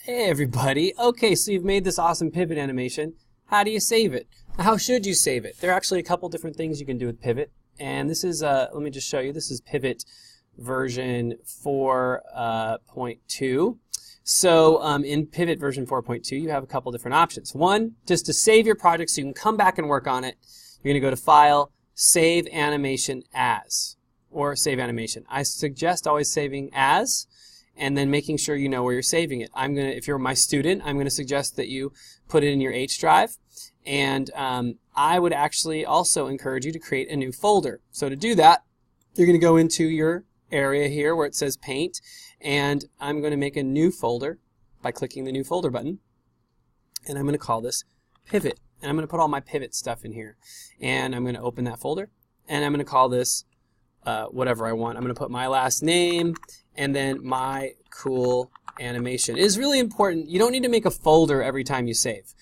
Hey everybody. Okay, so you've made this awesome pivot animation. How do you save it? How should you save it? There are actually a couple different things you can do with pivot. And this is, let me just show you. This is pivot version 4.2. So in pivot version 4.2, you have a couple different options. One, just to save your project so you can come back and work on it. You're going to go to File, Save Animation As, or Save Animation. I suggest always saving as, and then making sure you know where you're saving it. If you're my student, I'm going to suggest that you put it in your H drive, and I would actually also encourage you to create a new folder. So to do that, you're going to go into your area here where it says Paint, and I'm going to make a new folder by clicking the New Folder button, and I'm going to call this Pivot, and I'm going to put all my pivot stuff in here, and I'm going to open that folder, and I'm going to call this whatever I want. I'm going to put my last name and then my cool animation. It is really important. You don't need to make a folder every time you save.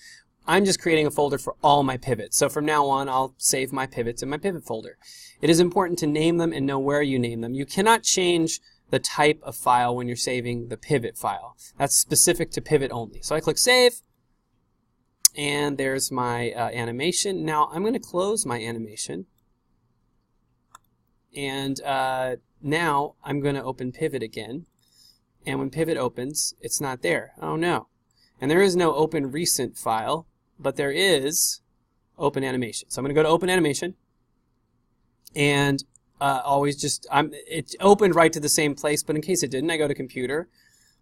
I'm just creating a folder for all my pivots. So from now on, I'll save my pivots in my pivot folder. It is important to name them and know where you name them. You cannot change the type of file when you're saving the pivot file. That's specific to pivot only. So I click Save, and there's my animation. Now I'm going to close my animation. And now I'm going to open Pivot again, and when Pivot opens, it's not there. Oh no. And there is no Open Recent file, but there is Open Animation. So I'm going to go to Open Animation, and it opened right to the same place, but in case it didn't, I go to Computer,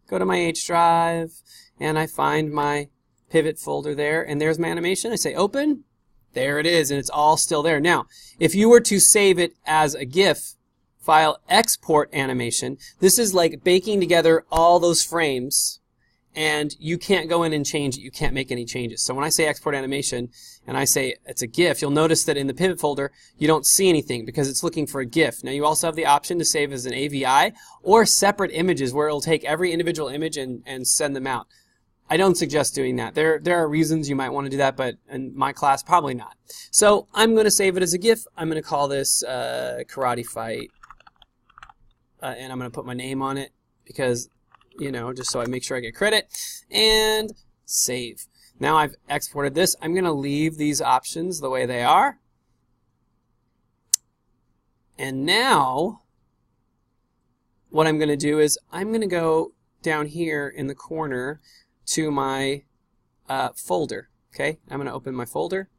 go to my H drive, and I find my Pivot folder there, and there's my animation. I say Open. There it is, and it's all still there. Now, if you were to save it as a GIF, file Export Animation, this is like baking together all those frames, and you can't go in and change it. You can't make any changes. So when I say Export Animation, and I say it's a GIF, you'll notice that in the Pivot folder, you don't see anything because it's looking for a GIF. Now, you also have the option to save as an AVI or separate images where it'll take every individual image and send them out. I don't suggest doing that. There are reasons you might want to do that, but in my class, probably not. So I'm going to save it as a GIF. I'm going to call this Karate Fight, and I'm going to put my name on it because, you know, just so I make sure I get credit, and save. Now I've exported this. I'm going to leave these options the way they are. And now what I'm going to do is I'm going to go down here in the corner to my folder. Okay, I'm going to open my folder,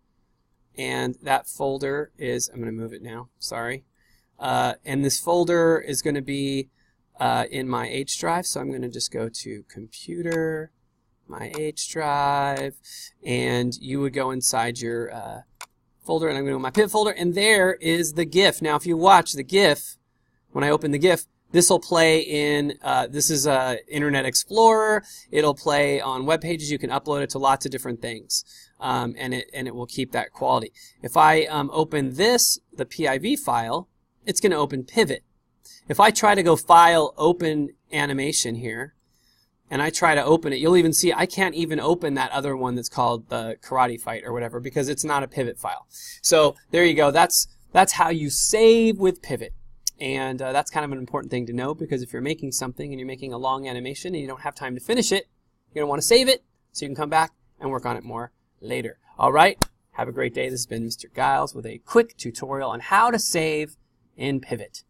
and that folder is, I'm going to move it now, sorry, and this folder is going to be in my H drive, so I'm going to just go to Computer, my H drive, and you would go inside your folder, and I'm going to go to my Pivot folder, and there is the GIF. Now if you watch the GIF, when I open the GIF, this will play in, this is Internet Explorer. It'll play on web pages. You can upload it to lots of different things, and it will keep that quality. If I open this, the PIV file, it's going to open Pivot. If I try to go File, Open Animation here, and I try to open it, you'll even see I can't even open that other one that's called the Karate Fight or whatever because it's not a Pivot file. So there you go. That's how you save with Pivot. And that's kind of an important thing to know because if you're making something and you're making a long animation and you don't have time to finish it, you're going to want to save it so you can come back and work on it more later. All right, have a great day. This has been Mr. Giles with a quick tutorial on how to save in Pivot.